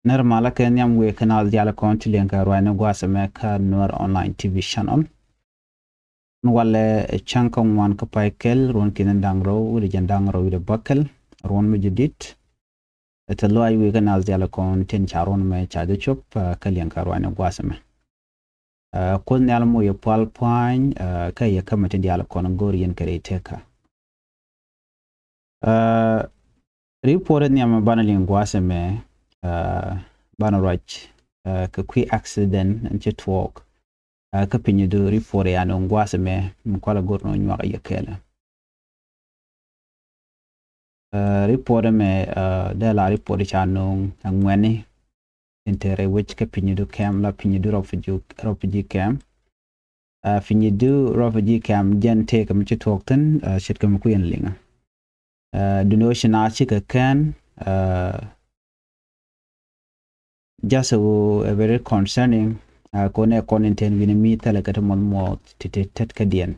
Normala kenyam we kanal diala konti lenka rwana gwasa meka Nuer online TV channel. Nwale chankong wan kapaikel ron kinandangro wili jandangro wili bakel ron mujudit. Ita loa we kanal diala konti charon me chadu chop kalyanka rwana gwasa me. Kun nyala mo ye pal pwany kaya kamati diala konangori yen kare teka. Reported nyama bana lingwasa me bana rach ka kwi accident and chit walk ka pinyu do report ya no ngwasa me mkwala gorno nywa ya kela report me de la report cha no ngwani intere which ka pinyu do cam la pinyu do refugee camp pinyu do refugee camp jen take am chit walk ten shit kam ku yen linga do no shina chika kan just a very concerning kone konenten wini mi tala kata mo tet kadien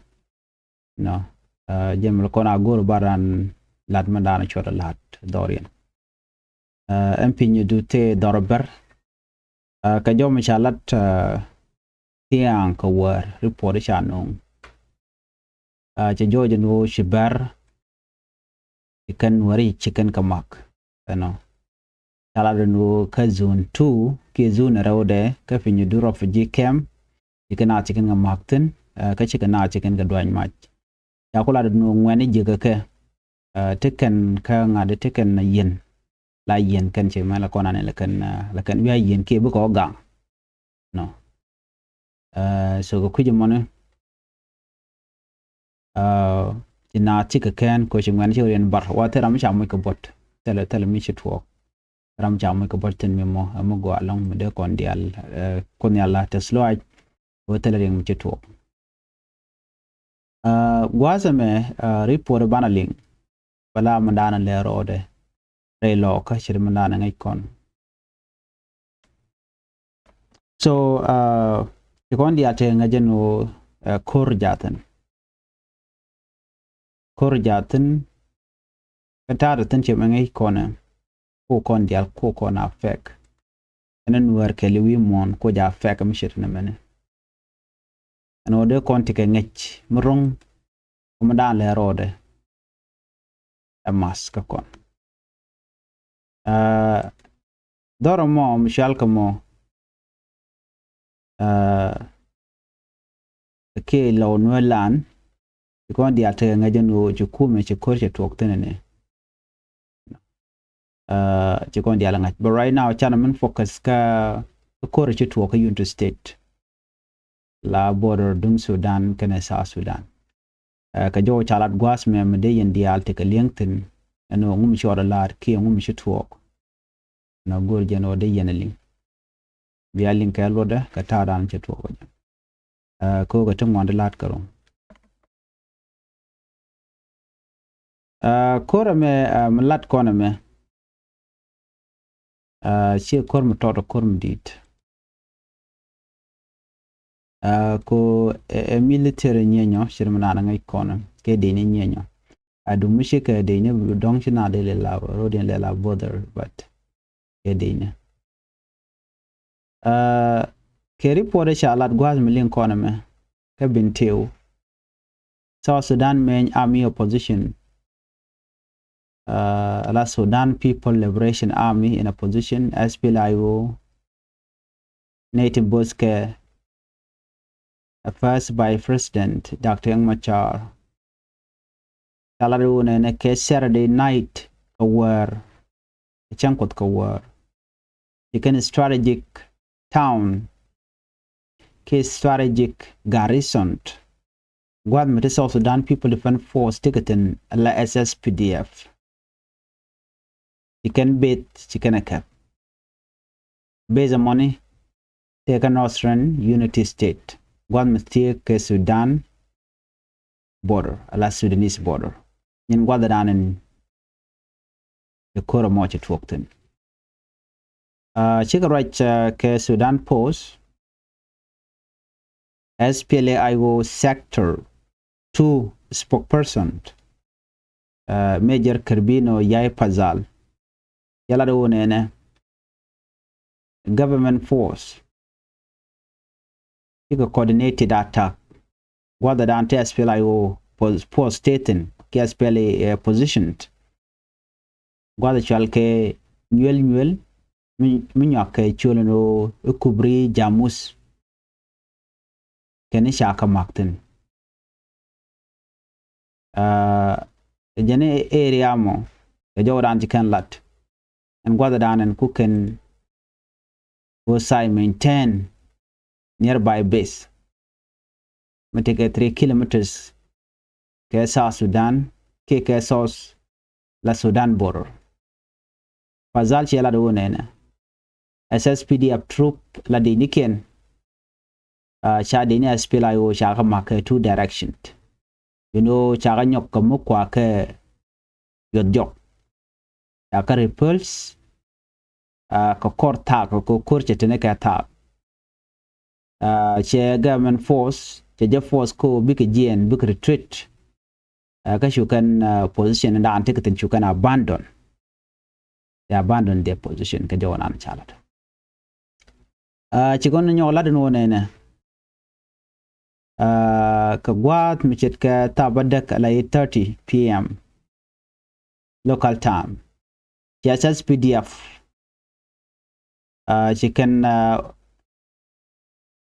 no jem kona gor baran lat mandana chora lat dorian empinyu dute dorber ka jom chalat tiang ka war report chanong che joje no shibar ikan wari chicken kamak no Talado no ka zone 2 ke zone rawde ka finyu du refugee camp ikana chicken nga makten ka chicken na chicken ga dwan mach ya kula no ngwani jiga ke teken ka ngade teken na yen la yen kan che mala kona ne la kan ya yen ke bu ko gang no so ko kuje mone ina tika kan ko chingwan che ren bar wa teram cha mo ko bot tele mi chitwo ram jam ko bolten mi mo go along mi de kon dial kon yalla te sloaj o telering mi to gwaza me report bana ling bala mandana le rode re lo ka shir mandana ngai kon so kon dia te ngajeno kor jaten kata ten che ngai kona ko kon dial ko kon afek enen wer kele wi mon ko ja afek mi shit na mene ano de kon tike ngech mrong ko madan le rode amas ka kon doro mo mishal ka mo ke lo no lan kon dia te ngajeno jukume che korche tok tenene chikon diala ngach but right now chana man focus ka kore chitu ka unit state la border dum Sudan kana sa Sudan ka jo chalat gwas me mede yen dial te ka liengten ano ngum chora lar ki ngum chitu na gor jeno de yeneling biya link ka loda ka tadan chitu ko ga tum wand lat karo kore me lat kona me chi korm toto korm dit ko military nyenyo shirmana ngai kona ke de ni nyenyo adu mushika de ne dong china de la rodin la border but ke de ne ke report shalat gwaz milin kona me ke binteu South Sudan main army opposition la Sudan People Liberation Army in opposition SPLIO Native Boske first by President Dr. Yang Machar Talarune ne ke Saturday night war chankot ka war ikan strategic town ke strategic garrison gwad mete South Sudan People Defense Force ticketin la SSPDF ikan bet chicken cap base money take a Northern Unity State gwad mete ke Sudan border la Sudanese border yin gwada danin the kora mocha twokten chika right ke Sudan Post SPLAIO sector 2 spokesperson Major Kerbino Yai Pazal yala do nene government force a coordinated attack gwada dan ta SPLIO post stating ke SPLA positioned gwada chalke nyuel minyake chuleno kubri jamus kene shaka maktin jene area mo jodan jikan lat and gwada dan and kuken go side maintain nearby base mateke 3 kilometers ke South Sudan ke South la Sudan border fazal chela do nena SSPDF troop la diniken cha dini SPLIO cha make two direction you know cha nyok ko kwa ke yodjok ya ka repulse ko korta ko kurche tene ka ta che government force che je force ko big gen big retreat ka shukan position da ante katin shukan abandon they abandon their position ka jawan an chalat chigon nyola de no nene ka gwat michet ka tabadak ala 8:30 p.m. local time yes PDF chicken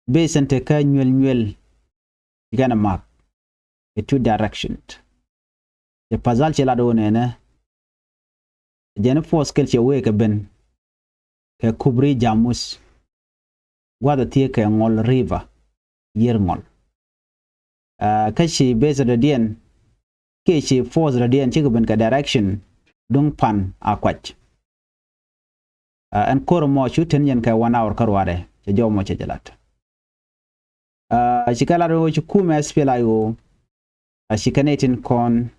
base ante ka nyuel gana map a two direction the pazal chela do nene jene force kel che we ka ben ka kubri jamus gwada tie ka ngol river yer ngol kashi base da dien ke shi force da dien chi ben ka direction dung pan akwach an koro mo shuten yen ka 1 hour karware che jomo che jalat chikala ro chu kuma SPLIO shikanetin kon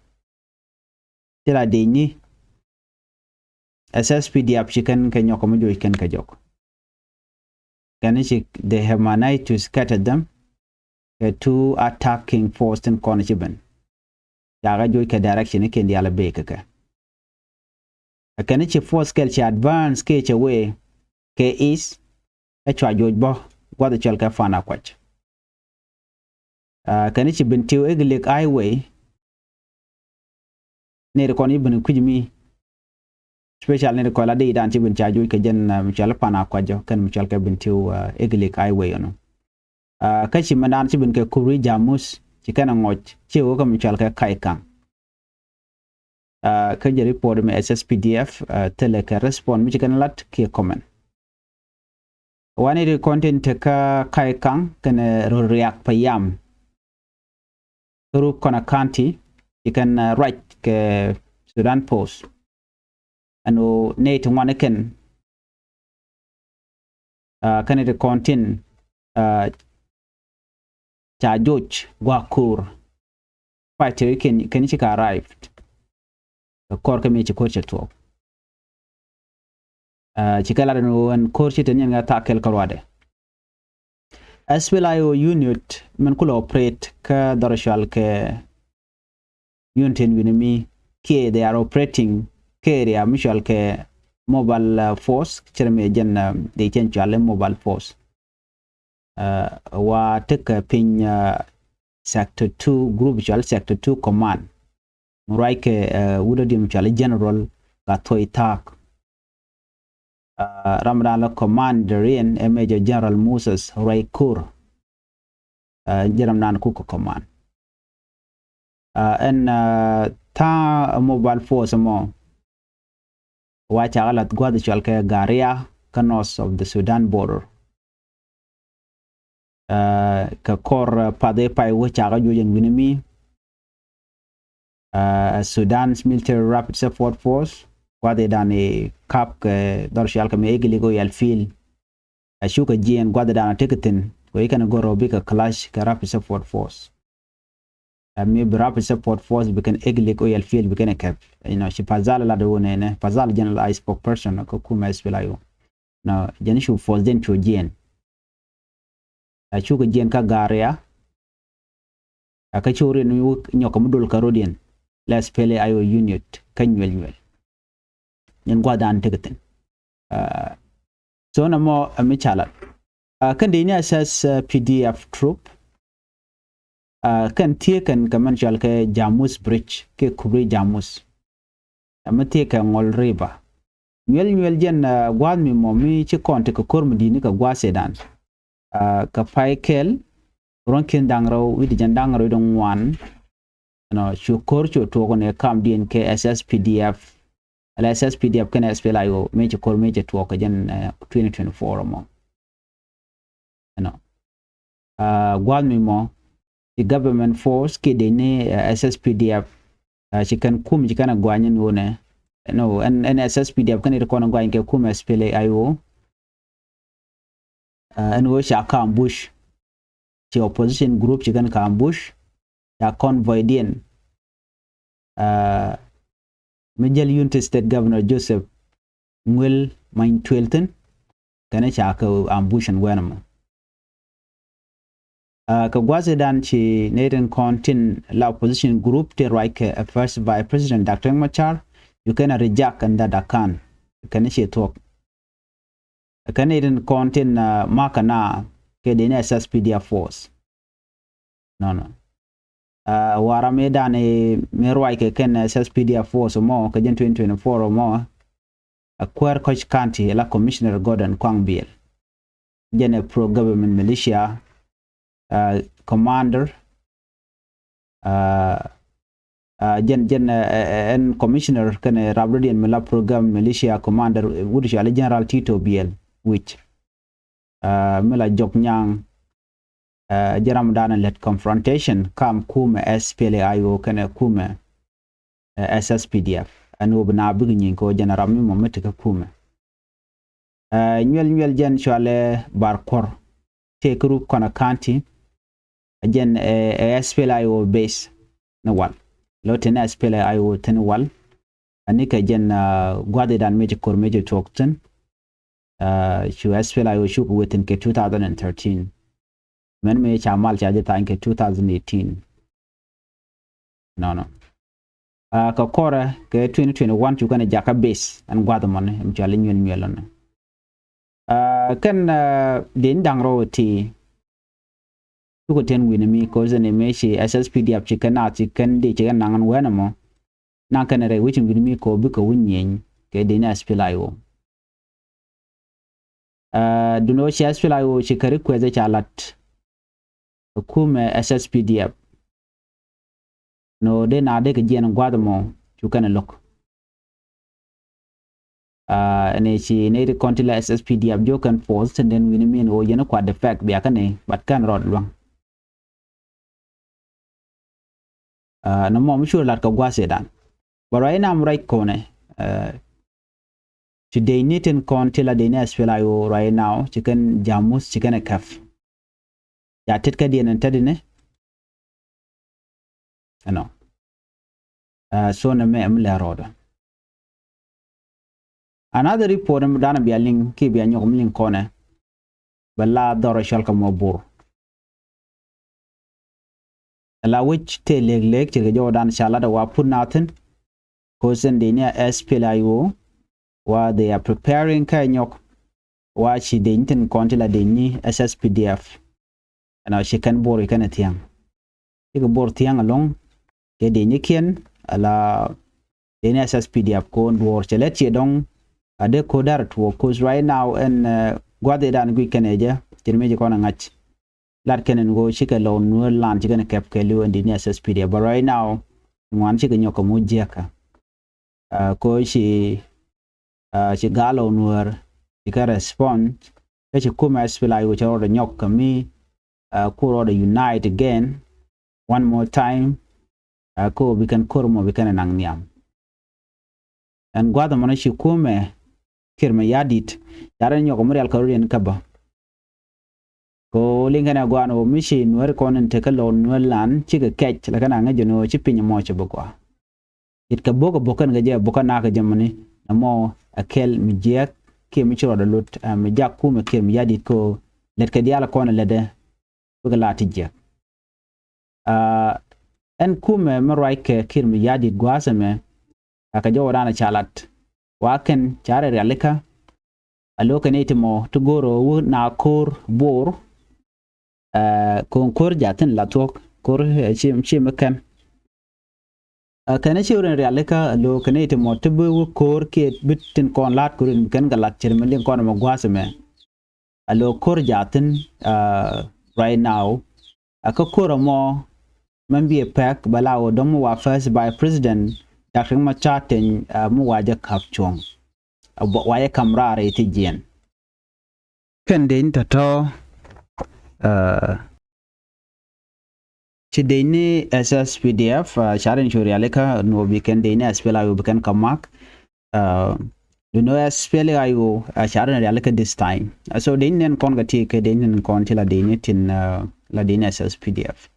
tela deni SSPDF chicken can yok mo joy ken ka jok kanishi they have managed to scatter them two attacking force in conchiben yaga joy ka direction ken diala be ka kanishi force kel chi advance ke che way ke is a chwa joy bo gwada chal ka fana kwach kanishi bintiu eglik highway ne ko ni bin kujmi special ne ko la de dan ci bin chaaju ke jen michal pana kwajo kan michal ke bintiu eglik highway no kashi manan ci bin ke kubri jamus ci kana ngoch ci wo ko michal ke kaikan ka je report me SSPDF tele ka respond mi ci kana lat ke comment wani de content ka kaikan kana react payam ru kona county you can write ke Sudan Post and Nate Waneken can it contain Chajuch Gwakur fighter can chika arrived the cork me chikocha to chikala no and korchi tenya takel karwade SPLIO unit man kula operate ka darashal ke untin winimi ke they are operating area mutual ke mobile force cherme jen they change alle mobile force wa take pin sector 2 group mutual sector 2 command muraike wudo di mutual general ka toitak ramdala commander in major general Moses Raikur jeram nan kuko command and ta mobile force mo wacha galat gwada chalka garia kanos of the Sudan border ka kor pade pai wacha ga jojen winimi Sudan's military rapid support force gwada dane kap ke dorshal ka megli go yal fil ashuka jien gwada dana teketin ko ikana goro bika clash ka rapid support force maybe rapid support force bekan eglik oil field bekan cap you know she pazala la do ne pazala general I spokesperson ko kuma SPLIO no janishu force den to gen a chuko gen ka garia aka chore no nyoko mudul karodien la SPLIO unit kanyuel nyen gwada an tegaten so na mo amichalat kan dini assess PDF troop kan tie kan kaman chal ke Jamus Bridge ke kubri Jamus amate ka ngol river nyel jen gwad mi mo mi ci konte ko kormu dini ka gwa sedan ka paikel ronkin dangraw widi jan dangraw don wan no shukor cho to ko ne kam din ke SSPDF ala SSPDF kan SPLIO me ci kor me ci to ko jen 2024 mo no gwad mi mo the government force ke de ne SSPDF ci kan kum ci kana gwanyin wona no and SSPDF kan ko na gwanyin ke kum SPLIO and wo sha ka ambush ci opposition group ci kan ka ambush ya convoy din Major Unity State Governor Joseph Ngwel Main Twelton kana sha ka ambush and wenamo ka gwaze dan ci neden kontin la opposition group te right first by President Dr. Machar you can reject and that can she talk kan neden kontin makana ke de SSPDF force no wara me dan me right ke ken SSPDF force mo ka jen 2024 mo akwer coach county la commissioner Gordon Kwangbiel jen pro government militia commander and commissioner kan Rabdian Mela program militia commander would General Tito Biel which Mela Joknyang Jaram Dan led confrontation kam kume SPLIO kan kume SSPDF anu bna bigin ko general mi mometika kume nyel jen chale barkor te group kona county again SPLIO base na wal loten SPLIO ten wal anika again gwade dan major talkton shu SPLIO shu within ke 2013 men me chamal chaje ta ke 2018 no ka kora ke 2021 chu kana jaka base an gwada mon em chale nyelon kan den dangro ti ko ten wini mi ko zane me shi SSPDF chikana chikan de chikan nangan wana mo nan kan re wichin wini mi ko bi ko wunyen ke de na SPLIO duno shi SPLIO chikari kweze chalat kume SSPDF no de na de ke jen gwada mo chukana lok ne shi ne de kontila SSPDF jokan force and then wini mi no yena kwa defect bi akane bat kan rod long no mo sure lat ka gwase dan but right now right kone today niten kontila de ne SPLIO right now chicken Jamus chicken kaf ya tetka dien entadine no so na me amla roda another report dana bi alin ki bi anyok mlin kone balla doro shalka mobur la which te leg ci jodan shalada wa punaten ko sende ne SPLIO wa they are preparing kanyok wa chi de inten kontila de ni SSPDF ana shi kan bor kan tiang ko bor tiang along ke de ni ken ala de ni SSPDF ko ndor chelet ci dong ade ko dar to cause right now and gwade dan gwi keneja tirmeje ko na ngach lat kenen go chika lo Nuer land chika ne kep kelu and ni SSPDF but right now ngwan chika nyoko mujeka ko shi galo Nuer chika respond ke kuma SPLIO cho ro nyok kami ko ro unite again one more time ko we can kormo we can nang niam and gwada mana shi kume kirme yadit yaran nyoko murial karien kaba ko lingana gwano mishi Nuer konen te kalo Nuer lan chika kech la kana ngajono chipinya mo chibokwa it ka boga bokan gaje bokan na ka jamani namo akel mijek ke michiro da lut mijak kuma ke miyadit ko let ka diala kona lede boga lati je en kuma marai ke kir miyadit gwasame aka jawo dana chalat waken chare realika alo kanete mo to goro na kor bor kon kor jatin la tok kor chim kan kana chiuren realika alo kanete mo to bu kor ke bitin kon lat kurin kan galat chirmelin kon mo gwasme alo kor jatin right now akakora mo man be pack balawo don mu wa first by president Dr. Machaten mu waje kapchong waye kamrare ti jien kan den tato ci deni SSPDF sharin shurialeka no bi kan deni aspela yo bi kan kamak no aspela yo sharin realeka this time so deni kon ga ti ke deni kon ti la deni tin la deni SSPDF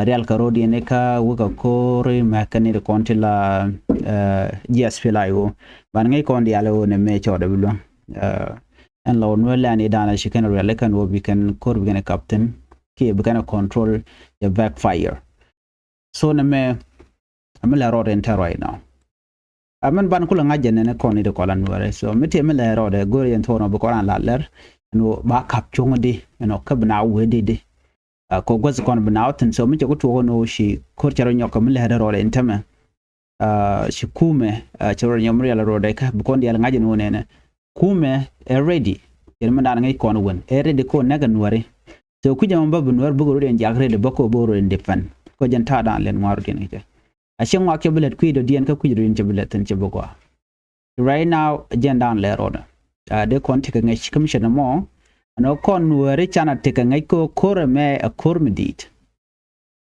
real karodi ne ka wuka kore makane de konti la GSP la yo ban ngai kon di alo ne me choda bulo en law no la ni dana shikan real kan wo bikan kor bikan captain ki bikan control the backfire so ne me amela road enter right now aman ban kula ngajen ne kon de kolan wore so meti amela road gore en tono bu koran la ler no ba kap chungdi no kabna wedi de ko gwaz kon banauten so mi ko to no shi kor charo nyoka mi le rode intama shi kume charo nyamri ala rode ka bu kon dial ngaje no nene kume ready yen man ngai kon won ready ko naga nuare so ku jam babu nuar bu rode jagre le bako boro en defan ko janta dan len waru den ite a shen wa ke bulet ku do dien ka ku do en bulet en chebo right now agenda le rode de kon tika ngai shi commission mo no kon nuare chana tika ngai ko kore me a kormedit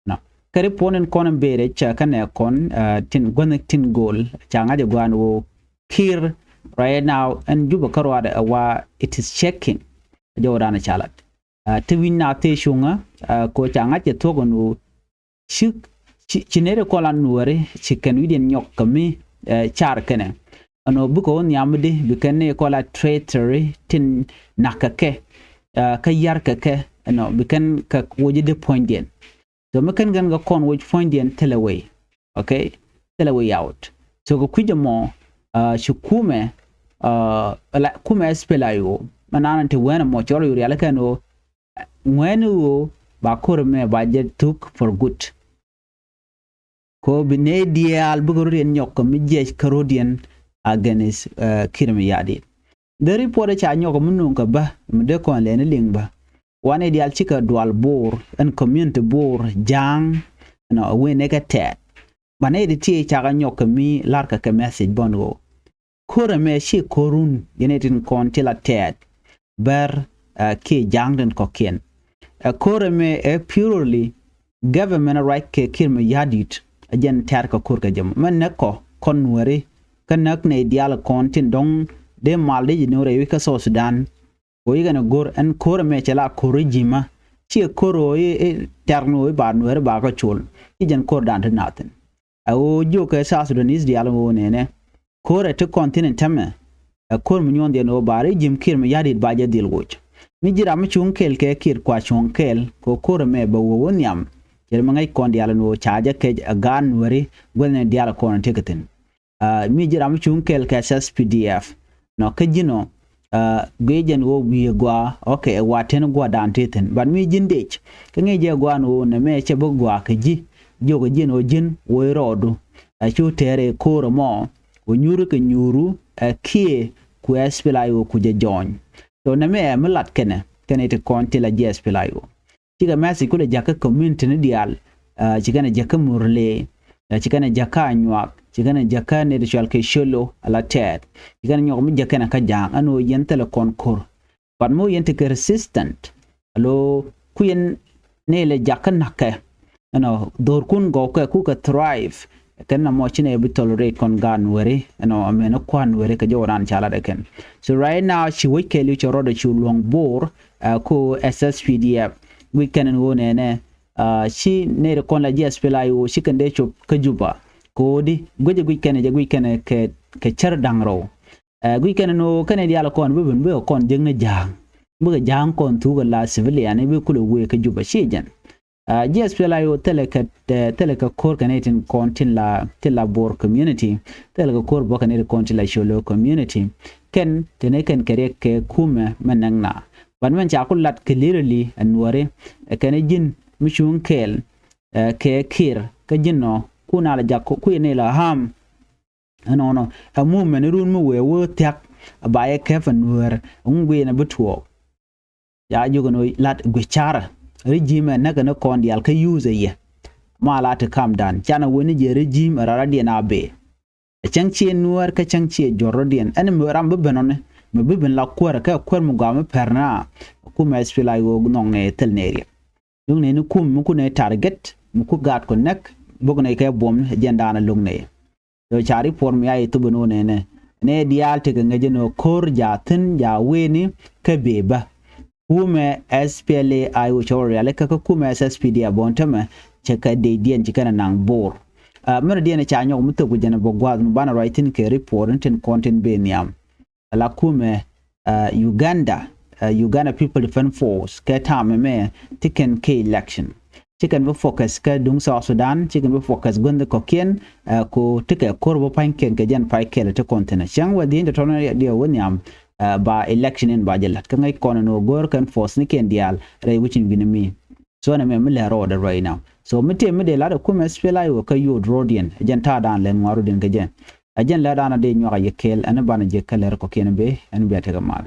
no kare ponen kon bere cha kana kon tin gonek tin goal changa de gwanu kir right now and juba karwada wa it is checking jodana chalat tiwina te shunga ko changa je togonu shik chinere kolan nuare chicken widin nyok kami char kana ano buko nyamde bikane kola traitor tin nakake ka yar ka no bikan ka woje de point den so makan gan ga kon which point den teleway okay teleway out so ko kuje mo shukume la kuma spelayo manana te wena mo choro yuri alaka no wenu ba korme ba je took for good ko binedial buguru en nyok mi je karodian against kirmi yadi the report cha nyoko munun ka ba mde kon le ne lingba wane dial chika dual bor en community bor jang no we ne ka tet bane de ti cha ga nyoko mi lar ka message bongo kore me shi korun yenetin kon tila tet ber ke jang den kokien kore me purely government right ke kirme yadit ajen tar ka kur ka jam man ne ko kon wari kanak ne dial kontin dong de malde jinore wika so Sudan o yigana gor en kore me chala korojima chi koro e terno ba nuer ba ka chul ijen kor dan naten o jo ke sa Sudanese dial wo ne kore to continent tame kor munyon de no bare jim kir me yadit ba je dil goch mi jira mi chung kel ke kir kwa chung kel ko kore me ba wo nyam yer mangai kon dial no chaja ke gan wari golne dial kon teketin mi jira mi chung kel ke SSPDF no kajino gejen wo bi gwa okay waten gwa dan teten ban mi jindech ke ngeje gwa no ne me che bo gwa ke ji jogo jin o jin wo rodu a chu tere koro mo o nyuru ke nyuru kie ku espelayo ku je jon to ne me mlat kene te konti la je espelayo tiga masi kule jaka community ne dial chigana jaka murle chigana jaka anywak chigana jaka ne de shalke sholo ala tet chigana nyok mi jaka na ka jang ano yentele konkor but mo yente ke resistant alo kuyen ne le jaka nakke ano dor kun go ku ka thrive kana mo chine bi tolerate kon gan were ano amena kwan were ka joran chala de ken so right now she we ke lu choro de chu long bor ko SSPDF we can no ne she ne kon la GSP la yo she kan de chop ka juba kodi goje gwi kene ke char dangro gwi kene no kene diala kon bubun be kon jengne jang bu jang kon tu la civilian be kulo we ke juba shijen GSP la yo teleka kor kanetin kon tilla bor community teleka kor bo kanet kon tilla sholo community ken tene ken kere ke kume menangna ban men cha kulat clearly anware kene jin mishun kel ke kir ke jinno kuna la jakko ku ne la ham no amu men run mu we wo tak baye kefen wer ngwe na betuo ya jogono lat gwichara regime na kana kondial ka use ye mala to calm down chana woni je regime rara dia na be changchi Nuer ka changchi jorodian an mo ram benon me bibin la kwara ka kwar mu ga me perna kuma espila yo gnong ne telneri dung ne kum mu ku ne target mu ku gat ko nek bogne ka bom jenda na lungne do chari por mi ay to bono ne dial te nga jeno kor ja tin ja weni ka beba kume SPLA ayu chori ale ka kume SSPD abontama cheka de dien chikana nang bor mero dien cha nyo muto gujana bogwad bana writing ke report tin content be niam ala kume Uganda People Defense Force ka time me tiken ke election chicken be focus ka dung South Sudan chicken be focus gonde kokien ko tike korbo panken ke jan pai ke te content chang wadi de tono dia woniam ba election in ba jalat kan ngai kono no gor kan force ni ken dial ray wichin binami so na me mele ro da right now so mite me de la da kuma spela yo ka yo drodian jan ta dan len waru den ga jen ajen la dana de nyoga yekel an bana je kaler ko ken be an be ta mal